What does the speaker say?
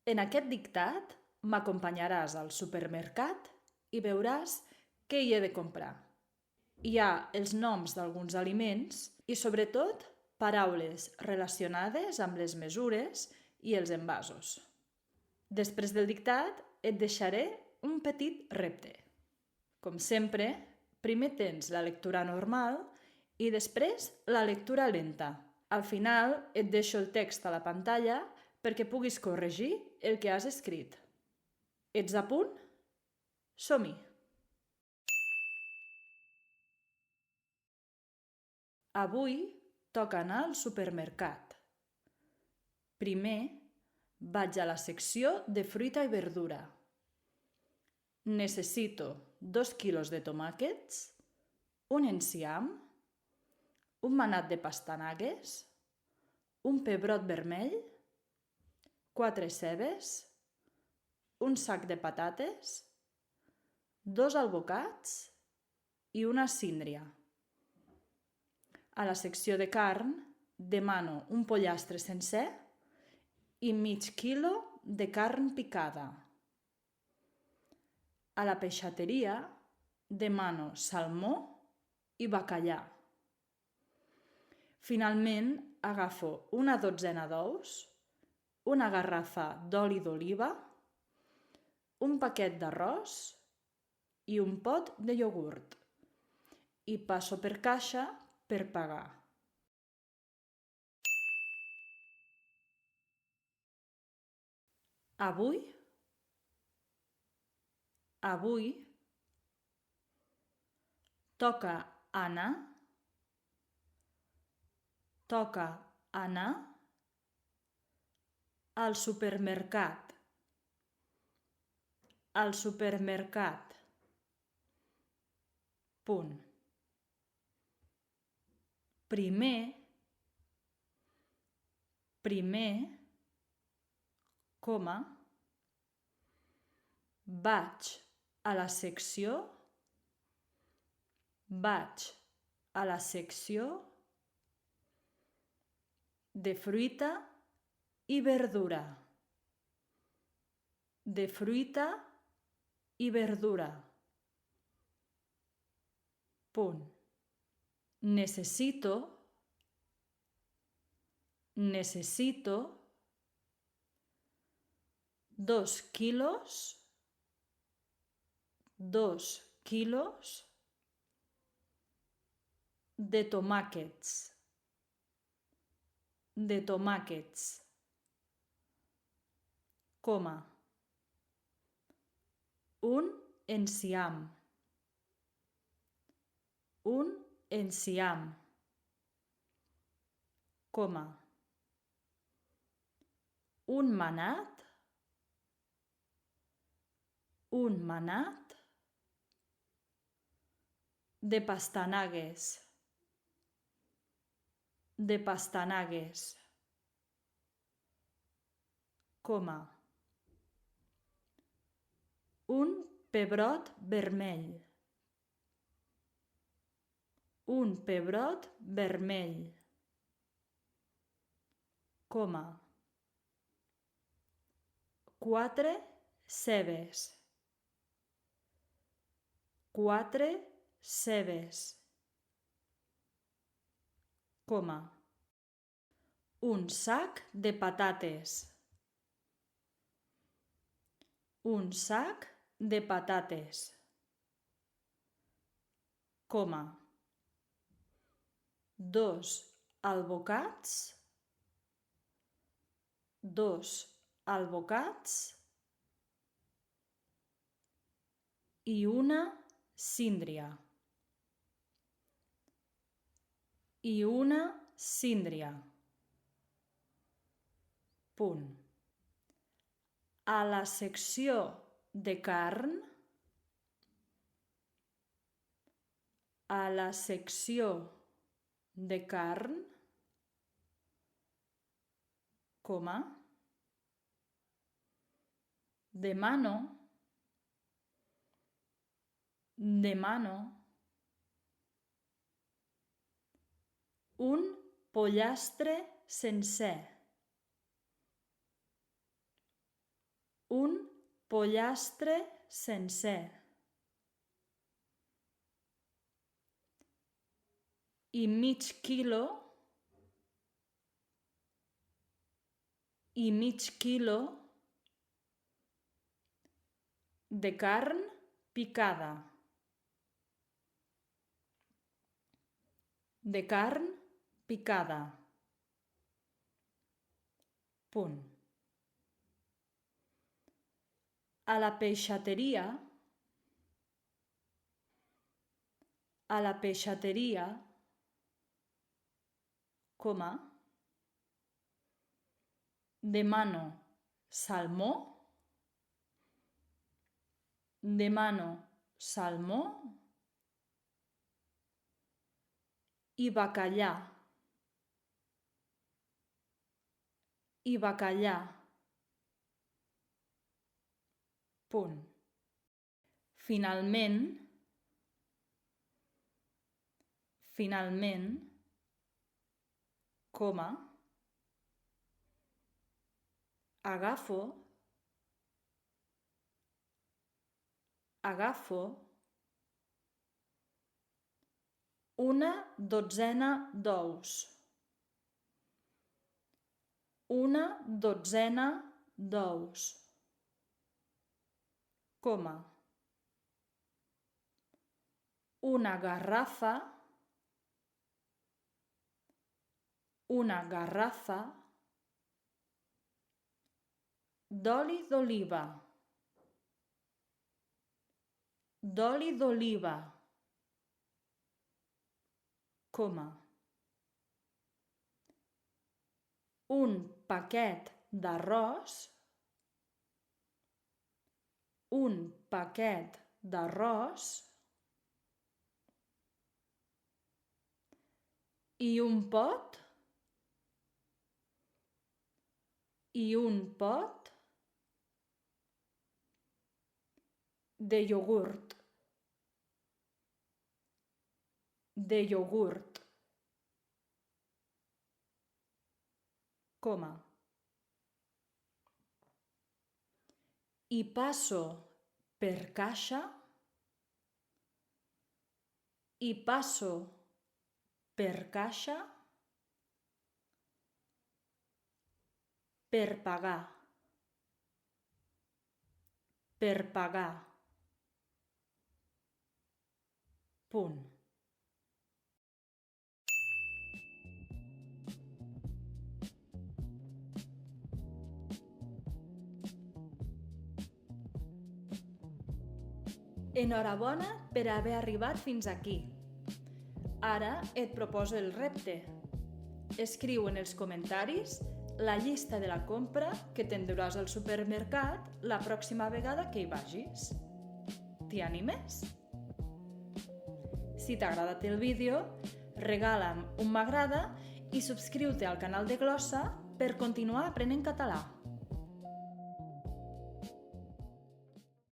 En aquest dictat m'acompanyaràs al supermercat i veuràs què hi he de comprar. Hi ha els noms d'alguns aliments i, sobretot, paraules relacionades amb les mesures i els envasos. Després del dictat et deixaré un petit repte. Com sempre, primer tens la lectura normal i després la lectura lenta. Al final et deixo el text a la pantalla perquè puguis corregir el que has escrit. Ets a punt? Som-hi! Avui toca anar al supermercat. Primer vaig a la secció de fruita i verdura. Necessito 2 quilos de tomàquets, un enciam, un manat de pastanagues, un pebrot vermell, 4 cebes, un sac de patates, 2 alvocats i una síndria. A la secció de carn demano un pollastre sencer i mig quilo de carn picada. A la peixateria demano salmó i bacallà. Finalment agafo una dotzena d'ous, una garrafa d'oli d'oliva, un paquet d'arròs i un pot de iogurt i passo per caixa per pagar. Avui toca anar al supermercat. Punt. Primer, coma, vaig a la secció de fruita i verdura. Punt. Necessito 2 quilos de tomàquets, coma, un enciam, coma, un manat de pastanagues, coma, un pebrot vermell, coma, 4 cebes, coma, un sac de patates, coma, 2 alvocats i una síndria. Punt. A la secció de carn, coma, demano un pollastre sencer, Un pollastre sencer. I mig quilo de carn picada. De carn picada. Punt. A la peixateria, coma, demano salmó i bacallà. Punt. Finalment, coma, agafo una dotzena d'ous. Coma. Una garrafa d'oli d'oliva. Coma. Un paquet d'arròs i un pot de iogurt. Coma. I passo per caixa per pagar. Punt. Enhorabona per haver arribat fins aquí. Ara et proposo el repte. Escriu en els comentaris la llista de la compra que t'enduràs al supermercat la pròxima vegada que hi vagis. T'hi animes? Si t'ha agradat el vídeo, regala'm un m'agrada i subscriu-te al canal de Glossa per continuar aprenent català.